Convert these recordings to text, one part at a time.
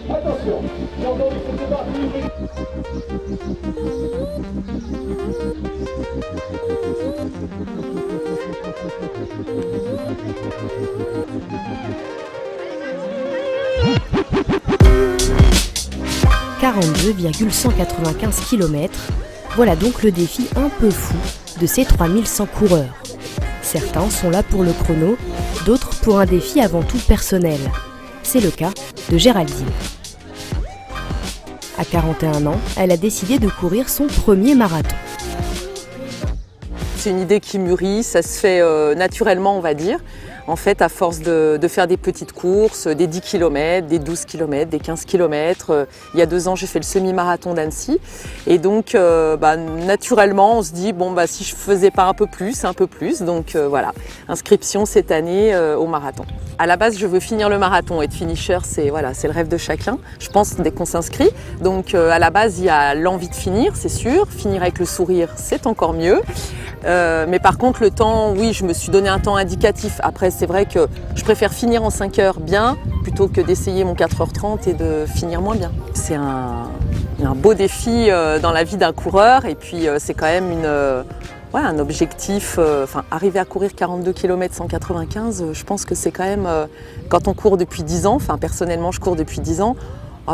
Attention, 42,195 km, voilà donc le défi un peu fou de ces 3100 coureurs. Certains sont là pour le chrono, d'autres pour un défi avant tout personnel. C'est le cas de Géraldine. À 41 ans, elle a décidé de courir son premier marathon. C'est une idée qui mûrit, ça se fait naturellement, on va dire. En fait, à force de faire des petites courses, des 10 km, des 12 km, des 15 km. Il y a 2 ans, j'ai fait le semi-marathon d'Annecy. Et donc, naturellement, on se dit, bon, si je faisais pas un peu plus. Donc voilà, inscription cette année au marathon. À la base, je veux finir le marathon. Être finisher, c'est le rêve de chacun, je pense, dès qu'on s'inscrit. Donc à la base, il y a l'envie de finir, c'est sûr. Finir avec le sourire, c'est encore mieux. Mais par contre, le temps, oui, je me suis donné un temps indicatif. Après, c'est vrai que je préfère finir en 5 heures bien plutôt que d'essayer mon 4h30 et de finir moins bien. C'est un beau défi dans la vie d'un coureur et puis c'est quand même un objectif. Arriver à courir 42 km 195, je pense que c'est quand même, quand on court depuis 10 ans, personnellement je cours depuis 10 ans,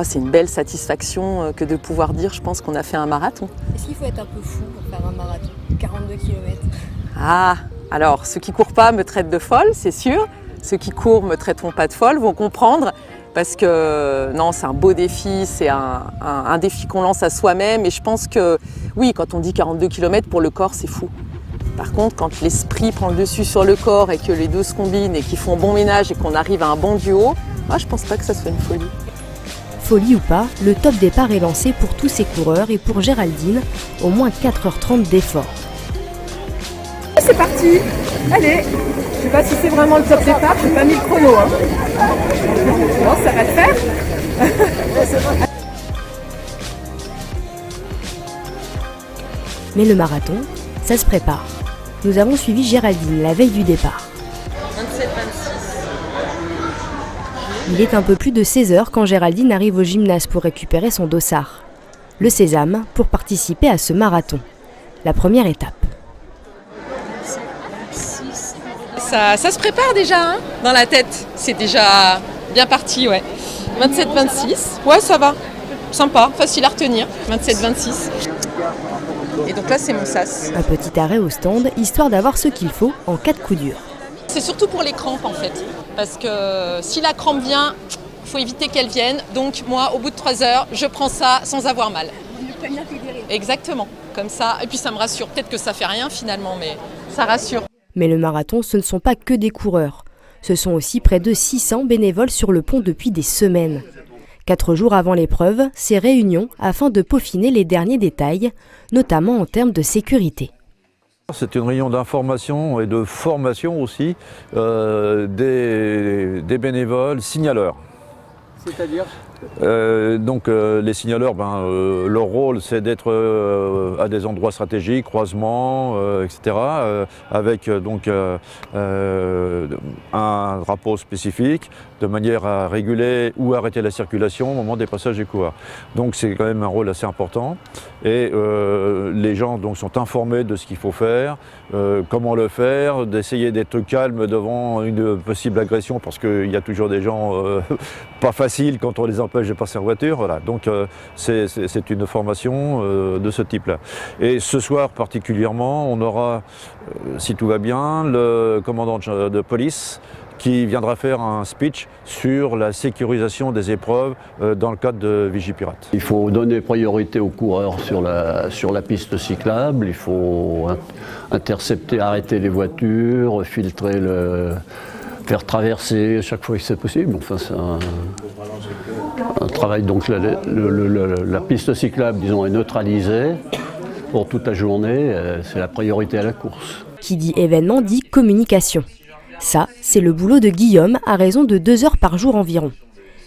c'est une belle satisfaction que de pouvoir dire, je pense qu'on a fait un marathon. Est-ce qu'il faut être un peu fou pour faire un marathon, 42 km? Alors ceux qui courent pas me traitent de folle, c'est sûr. Ceux qui courent me traiteront pas de folle, vont comprendre. Parce que non, c'est un beau défi, c'est un défi qu'on lance à soi-même. Et je pense que oui, quand on dit 42 km pour le corps, c'est fou. Par contre, quand l'esprit prend le dessus sur le corps et que les deux se combinent et qu'ils font bon ménage et qu'on arrive à un bon duo, je pense pas que ça soit une folie. Folie ou pas, le top départ est lancé pour tous ces coureurs et pour Géraldine, au moins 4h30 d'effort. C'est parti. Allez, je sais pas si c'est vraiment le top départ, j'ai pas mis le chrono. Bon, ça va le faire. Mais le marathon, ça se prépare. Nous avons suivi Géraldine la veille du départ. 27-26. Il est un peu plus de 16h quand Géraldine arrive au gymnase pour récupérer son dossard. Le sésame pour participer à ce marathon. La première étape. Ça se prépare déjà dans la tête, c'est déjà bien parti, ouais. 27-26, ouais ça va, sympa, facile à retenir, 27-26. Et donc là c'est mon sas. Un petit arrêt au stand, histoire d'avoir ce qu'il faut en cas de coup dur. C'est surtout pour les crampes en fait, parce que si la crampe vient, il faut éviter qu'elle vienne. Donc moi au bout de 3 heures, je prends ça sans avoir mal. Exactement, comme ça, et puis ça me rassure, peut-être que ça fait rien finalement, mais ça rassure. Mais le marathon, ce ne sont pas que des coureurs. Ce sont aussi près de 600 bénévoles sur le pont depuis des semaines. 4 jours avant l'épreuve, ces réunions afin de peaufiner les derniers détails, notamment en termes de sécurité. C'est une réunion d'information et de formation aussi des bénévoles signaleurs. C'est-à-dire les signaleurs, leur rôle c'est d'être à des endroits stratégiques, croisements, etc. Avec un drapeau spécifique de manière à réguler ou arrêter la circulation au moment des passages des coureurs. Donc c'est quand même un rôle assez important et les gens sont informés de ce qu'il faut faire, comment le faire, d'essayer d'être calme devant une possible agression parce qu'il y a toujours des gens pas faciles quand on les empêche de passer en voiture. Voilà. Donc c'est une formation de ce type-là. Et ce soir particulièrement, on aura, si tout va bien, le commandant de police qui viendra faire un speech sur la sécurisation des épreuves dans le cadre de Vigipirate. Il faut donner priorité aux coureurs sur la piste cyclable, il faut intercepter, arrêter les voitures, filtrer faire traverser chaque fois que c'est possible. Enfin, c'est un travail. Donc la piste cyclable, disons, est neutralisée pour toute la journée. C'est la priorité à la course. Qui dit événement dit communication. Ça, c'est le boulot de Guillaume à raison de 2 heures par jour environ.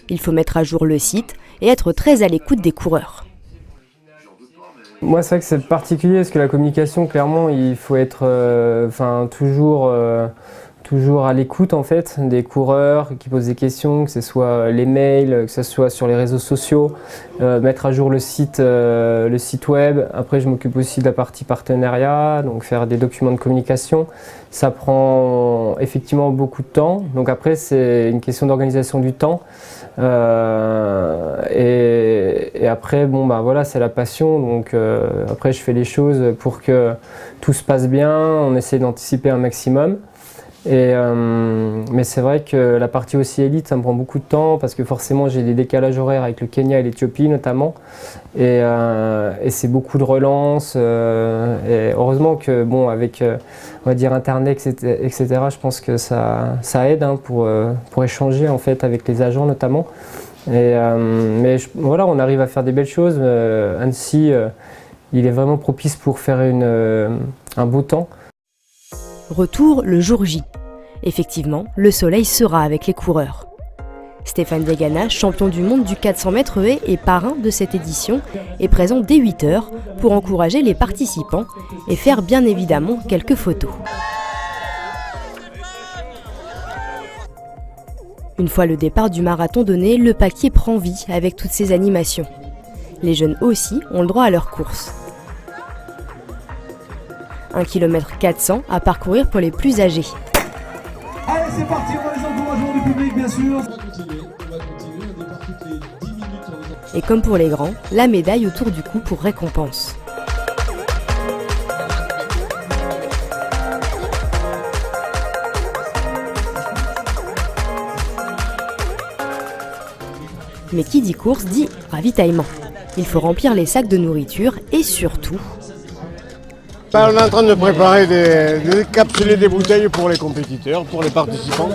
Il faut mettre à jour le site et être très à l'écoute des coureurs. Moi, c'est vrai que c'est particulier parce que la communication, clairement, il faut être toujours à l'écoute en fait des coureurs qui posent des questions, que ce soit les mails, que ce soit sur les réseaux sociaux, mettre à jour le site web. Après, je m'occupe aussi de la partie partenariat, donc faire des documents de communication. Ça prend effectivement beaucoup de temps. Donc après, c'est une question d'organisation du temps. Et après, voilà, c'est la passion. Donc après, je fais les choses pour que tout se passe bien. On essaie d'anticiper un maximum. Mais c'est vrai que la partie aussi élite, ça me prend beaucoup de temps parce que forcément j'ai des décalages horaires avec le Kenya et l'Éthiopie notamment. Et c'est beaucoup de relances. Et heureusement que avec on va dire Internet, etc., je pense que ça aide pour échanger en fait avec les agents notamment. Voilà, on arrive à faire des belles choses. Annecy, il est vraiment propice pour faire un beau temps. Retour le jour J. Effectivement, le soleil sera avec les coureurs. Stéphane Degana, champion du monde du 400 mètres haies et parrain de cette édition, est présent dès 8 h pour encourager les participants et faire bien évidemment quelques photos. Une fois le départ du marathon donné, le paquet prend vie avec toutes ces animations. Les jeunes aussi ont le droit à leur course. 1 km 400 à parcourir pour les plus âgés. Allez, c'est parti, on va les encouragements du public, bien sûr. On va continuer, on départ toutes les 10 minutes. Et comme pour les grands, la médaille autour du cou pour récompense. Mais qui dit course dit ravitaillement. Il faut remplir les sacs de nourriture et surtout... On est en train de préparer des capsules et des bouteilles pour les compétiteurs, pour les participants.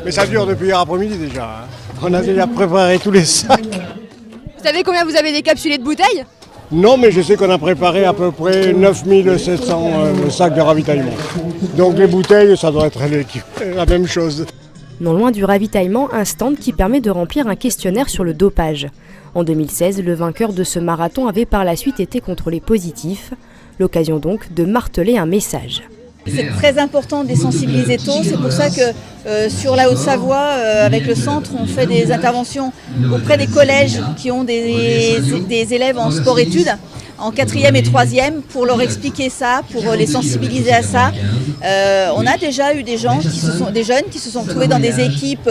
Mais ça dure depuis hier après-midi déjà. On a déjà préparé tous les sacs. Vous savez combien vous avez décapsulé de bouteilles? Non, mais je sais qu'on a préparé à peu près 9700 sacs de ravitaillement. Donc les bouteilles, ça doit être la même chose. Non loin du ravitaillement, un stand qui permet de remplir un questionnaire sur le dopage. En 2016, le vainqueur de ce marathon avait par la suite été contrôlé positif. L'occasion donc de marteler un message. C'est très important de les sensibiliser tôt, c'est pour ça que sur la Haute-Savoie, avec le centre, on fait des interventions auprès des collèges qui ont des élèves en sport-études, en 4e et 3e, pour leur expliquer ça, pour les sensibiliser à ça. On a déjà eu des jeunes qui se sont trouvés dans des équipes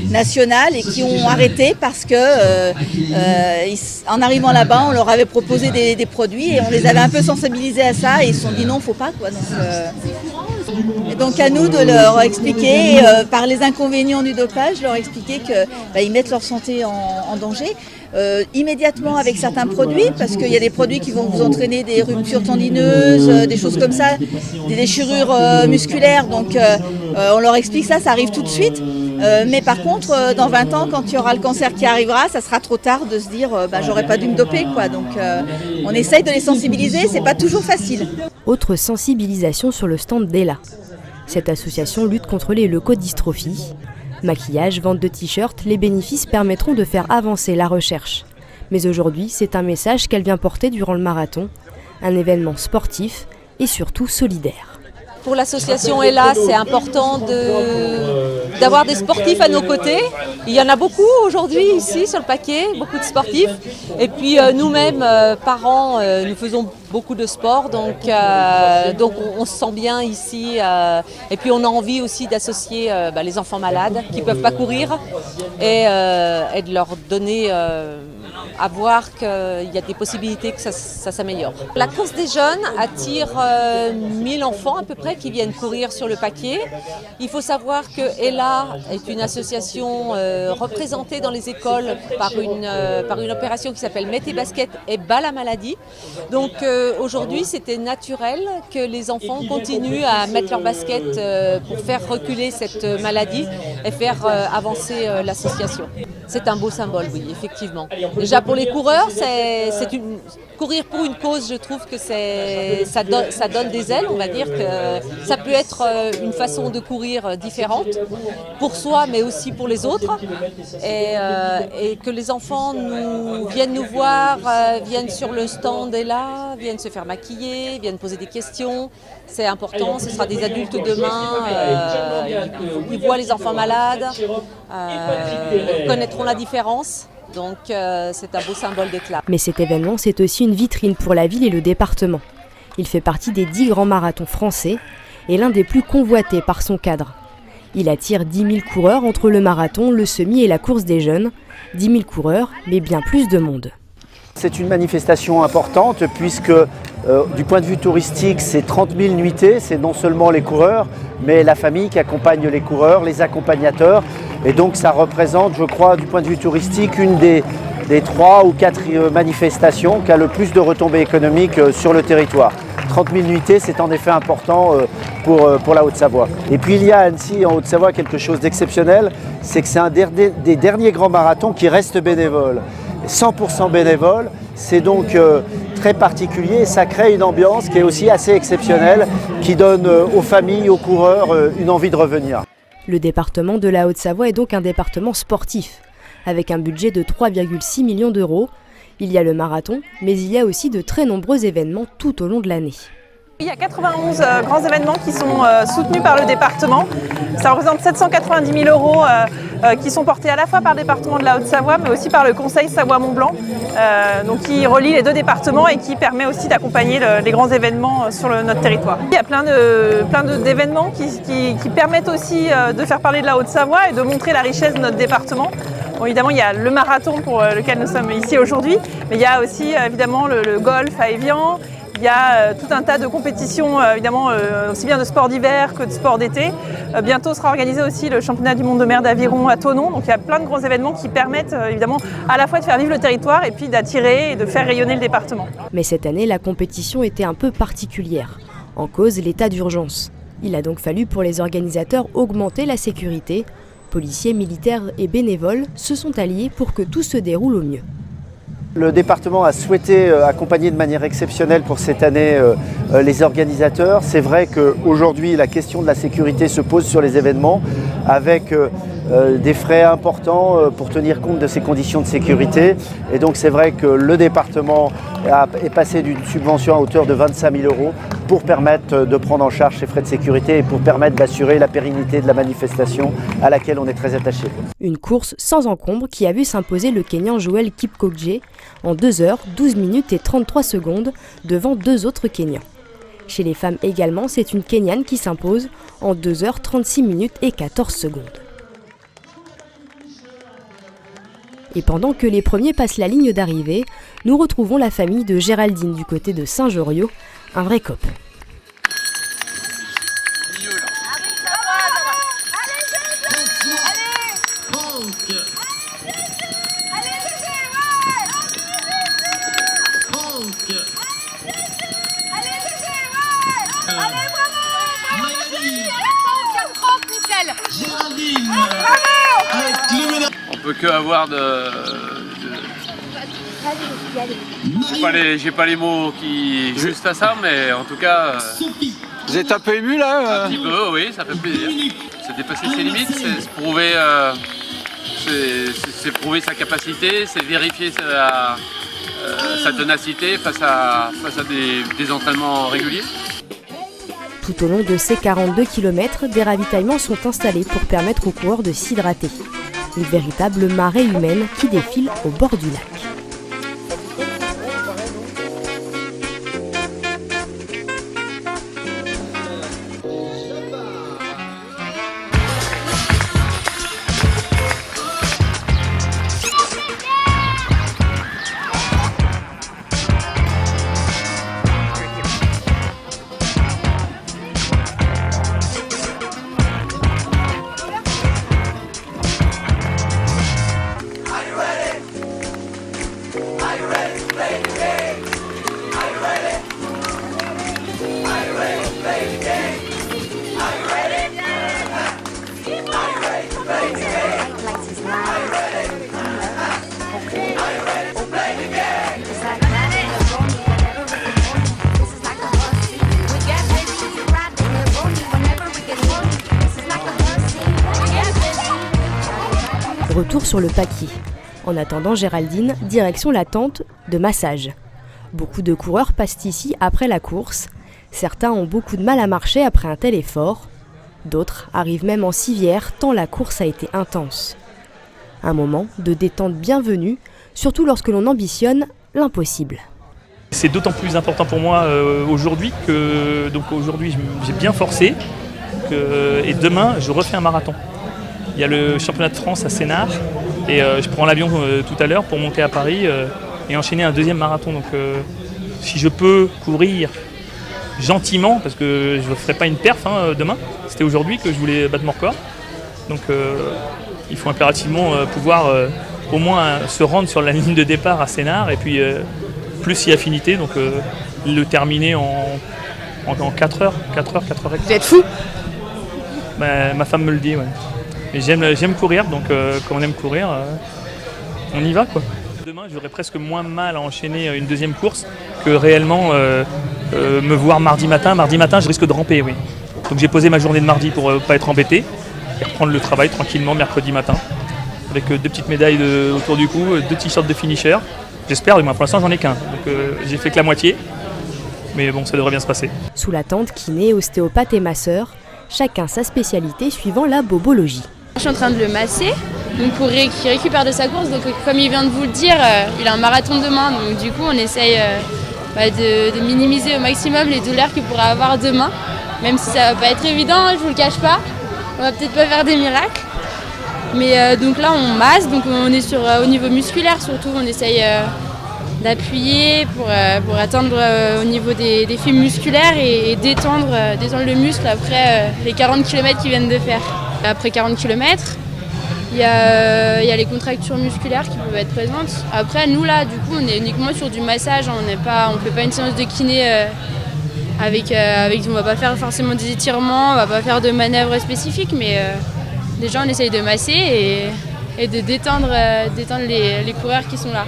nationales et qui ont arrêté parce que en arrivant là-bas, on leur avait proposé des produits et on les avait un peu sensibilisés à ça et ils se sont dit non, faut pas quoi. Et donc à nous de leur expliquer par les inconvénients du dopage, leur expliquer qu'ils mettent leur santé en danger. Immédiatement avec certains produits, parce qu'il y a des produits qui vont vous entraîner des ruptures tendineuses, des choses comme ça, des déchirures musculaires, donc on leur explique ça arrive tout de suite. Mais par contre, dans 20 ans, quand il y aura le cancer qui arrivera, ça sera trop tard de se dire j'aurais pas dû me doper, quoi. Donc on essaye de les sensibiliser, c'est pas toujours facile. Autre sensibilisation sur le stand d'Ella. Cette association lutte contre les leucodystrophies. Maquillage, vente de t-shirts, les bénéfices permettront de faire avancer la recherche. Mais aujourd'hui, c'est un message qu'elle vient porter durant le marathon, un événement sportif et surtout solidaire. Pour l'association Ella, c'est important d'avoir des sportifs à nos côtés. Il y en a beaucoup aujourd'hui ici sur le paquet, beaucoup de sportifs. Et puis nous-mêmes, parents, nous faisons beaucoup de sport, donc on se sent bien ici. Et puis on a envie aussi d'associer les enfants malades qui ne peuvent pas courir et de leur donner à voir qu'il y a des possibilités que ça s'améliore. La course des jeunes attire 1000 enfants à peu près qui viennent courir sur le paquet. Il faut savoir que Ella est une association représentée dans les écoles par une opération qui s'appelle Mets tes baskets et bats la maladie. Donc aujourd'hui, c'était naturel que les enfants continuent à mettre leurs baskets pour faire reculer cette maladie et faire avancer l'association. C'est un beau symbole, oui, effectivement. Déjà Pour les coureurs, courir pour une cause, je trouve que ça donne des ailes. On va dire que ça peut être une façon de courir différente pour soi, mais aussi pour les autres. Et que les enfants viennent nous voir, viennent sur le stand et là, viennent se faire maquiller, viennent poser des questions. C'est important, ce sera des adultes demain. Ils voient les enfants malades, connaîtront la différence. Donc c'est un beau symbole d'éclat. Mais cet événement, c'est aussi une vitrine pour la ville et le département. Il fait partie des 10 grands marathons français et l'un des plus convoités par son cadre. Il attire 10 000 coureurs entre le marathon, le semi et la course des jeunes. 10 000 coureurs, mais bien plus de monde. C'est une manifestation importante puisque du point de vue touristique, c'est 30 000 nuitées. C'est non seulement les coureurs, mais la famille qui accompagne les coureurs, les accompagnateurs. Et donc ça représente, je crois, du point de vue touristique, une des 3 ou 4 manifestations qui a le plus de retombées économiques sur le territoire. 30 000 nuitées, c'est en effet important pour la Haute-Savoie. Et puis il y a à Annecy, en Haute-Savoie, quelque chose d'exceptionnel, c'est que c'est un des derniers grands marathons qui reste bénévole. 100% bénévole, c'est donc très particulier et ça crée une ambiance qui est aussi assez exceptionnelle, qui donne aux familles, aux coureurs une envie de revenir. Le département de la Haute-Savoie est donc un département sportif, avec un budget de 3,6 millions d'euros. Il y a le marathon, mais il y a aussi de très nombreux événements tout au long de l'année. Il y a 91 grands événements qui sont soutenus par le département. Ça représente 790 000 euros qui sont portés à la fois par le département de la Haute-Savoie, mais aussi par le Conseil Savoie-Mont-Blanc, donc qui relie les deux départements et qui permet aussi d'accompagner les grands événements sur notre territoire. Il y a plein d'événements qui permettent aussi de faire parler de la Haute-Savoie et de montrer la richesse de notre département. Bon, évidemment, il y a le marathon pour lequel nous sommes ici aujourd'hui, mais il y a aussi évidemment le golf à Évian. Il y a tout un tas de compétitions, évidemment, aussi bien de sport d'hiver que de sport d'été. Bientôt sera organisé aussi le championnat du monde de mer d'aviron à Thonon. Donc il y a plein de grands événements qui permettent évidemment à la fois de faire vivre le territoire et puis d'attirer et de faire rayonner le département. Mais cette année, la compétition était un peu particulière. En cause, l'état d'urgence. Il a donc fallu pour les organisateurs augmenter la sécurité. Policiers, militaires et bénévoles se sont alliés pour que tout se déroule au mieux. Le département a souhaité accompagner de manière exceptionnelle pour cette année les organisateurs. C'est vrai qu'aujourd'hui, la question de la sécurité se pose sur les événements avec des frais importants pour tenir compte de ces conditions de sécurité. Et donc c'est vrai que le département est passé d'une subvention à hauteur de 25 000 euros pour permettre de prendre en charge ces frais de sécurité et pour permettre d'assurer la pérennité de la manifestation à laquelle on est très attaché. Une course sans encombre qui a vu s'imposer le Kenyan Joel Kipkogje en 2 heures, 12 minutes et 33 secondes devant 2 autres Kenyans. Chez les femmes également, c'est une Kenyane qui s'impose en 2 heures, 36 minutes et 14 secondes. Et pendant que les premiers passent la ligne d'arrivée, nous retrouvons la famille de Géraldine du côté de Saint-Joriot, un vrai cop. On peut que avoir j'ai pas les mots qui juste à ça, mais en tout cas. Vous êtes un peu ému là Un petit peu, oui, ça fait plaisir. C'est dépasser ses limites, c'est prouver sa capacité, c'est vérifier sa ténacité face à des entraînements réguliers. Tout au long de ces 42 km, des ravitaillements sont installés pour permettre aux coureurs de s'hydrater. Une véritable marée humaine qui défile au bord du lac. Retour sur le papier. En attendant Géraldine, direction la tente de massage. Beaucoup de coureurs passent ici après la course. Certains ont beaucoup de mal à marcher après un tel effort. D'autres arrivent même en civière tant la course a été intense. Un moment de détente bienvenue, surtout lorsque l'on ambitionne l'impossible. C'est d'autant plus important pour moi aujourd'hui que aujourd'hui j'ai bien forcé et demain je refais un marathon. Il y a le championnat de France à Sénart et je prends l'avion tout à l'heure pour monter à Paris et enchaîner un deuxième marathon. Donc si je peux courir gentiment, parce que je ne ferai pas une perf demain, c'était aujourd'hui que je voulais battre mon record. Donc il faut impérativement pouvoir au moins se rendre sur la ligne de départ à Sénart et puis plus si affinité, donc le terminer en 4 heures, 4 heures. Vous êtes fou? Ma femme me le dit, ouais. Mais j'aime courir, donc quand on aime courir, on y va, quoi. Demain, j'aurai presque moins mal à enchaîner une deuxième course que réellement me voir mardi matin. Mardi matin, je risque de ramper, oui. Donc j'ai posé ma journée de mardi pour ne pas être embêté et reprendre le travail tranquillement mercredi matin avec 2 petites médailles autour du cou, 2 t-shirts de finisher. J'espère, du moins pour l'instant j'en ai qu'un, donc j'ai fait que la moitié, mais bon, ça devrait bien se passer. Sous la tente, kiné, ostéopathe et masseur, chacun sa spécialité suivant la bobologie. Je suis en train de le masser, donc pour qu'il récupère de sa course, donc comme il vient de vous le dire, il a un marathon demain, donc du coup on essaye de minimiser au maximum les douleurs qu'il pourra avoir demain, même si ça va pas être évident, je vous le cache pas, on va peut-être pas faire des miracles. Mais donc là on masse, donc on est au niveau musculaire surtout, on essaye d'appuyer pour atteindre au niveau des fibres musculaires et détendre le muscle après les 40 km qu'ils viennent de faire. Après 40 km, il y a les contractures musculaires qui peuvent être présentes. Après nous là du coup on est uniquement sur du massage, on ne fait pas une séance de kiné on va pas faire forcément des étirements, on va pas faire de manœuvres spécifiques, mais déjà on essaye de masser et de détendre les coureurs qui sont là.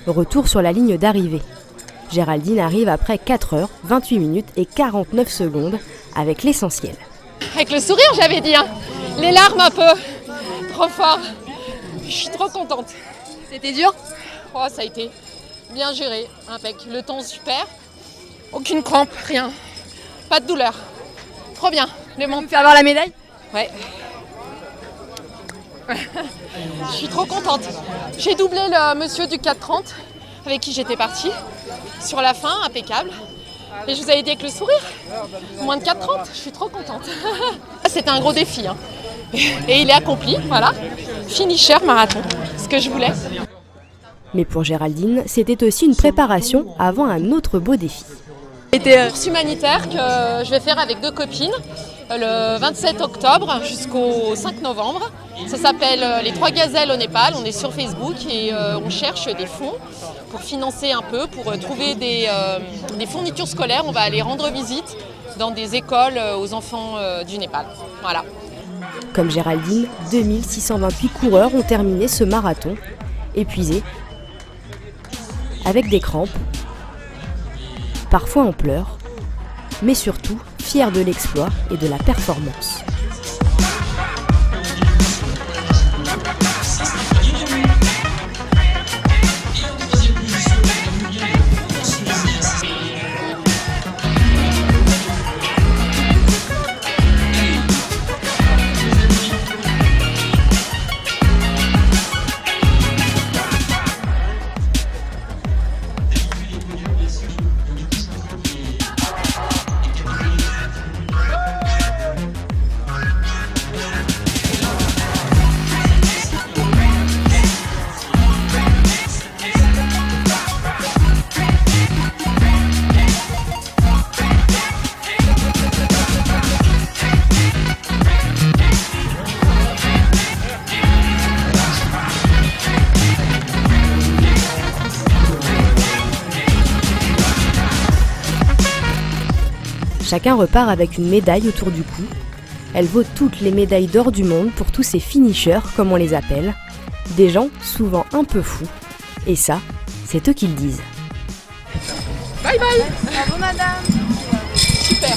Retour sur la ligne d'arrivée. Géraldine arrive après 4 heures, 28 minutes et 49 secondes avec l'essentiel. Avec le sourire, j'avais dit, hein. Les larmes un peu, trop fort. Je suis trop contente. C'était dur? Oh, ça a été bien géré, avec le temps super. Aucune crampe, rien. Pas de douleur. Trop bien. Tu peux faire avoir la médaille? Ouais. Je suis trop contente. J'ai doublé le monsieur du 4,30 avec qui j'étais partie. Sur la fin, impeccable. Et je vous avais dit avec le sourire. Moins de 4,30, je suis trop contente. C'était un gros défi. Hein. Et il est accompli, voilà. Finisher marathon, ce que je voulais. Mais pour Géraldine, c'était aussi une préparation avant un autre beau défi. C'était une course humanitaire que je vais faire avec 2 copines le 27 octobre jusqu'au 5 novembre. Ça s'appelle Les 3 gazelles au Népal. On est sur Facebook et on cherche des fonds pour financer un peu, pour trouver des fournitures scolaires. On va aller rendre visite dans des écoles aux enfants du Népal. Voilà. Comme Géraldine, 2628 coureurs ont terminé ce marathon, épuisés, avec des crampes, parfois en pleurs, mais surtout fiers de l'exploit et de la performance. Chacun repart avec une médaille autour du cou. Elle vaut toutes les médailles d'or du monde pour tous ces finishers, comme on les appelle. Des gens souvent un peu fous. Et ça, c'est eux qui le disent. Bye bye. Bravo madame. Super.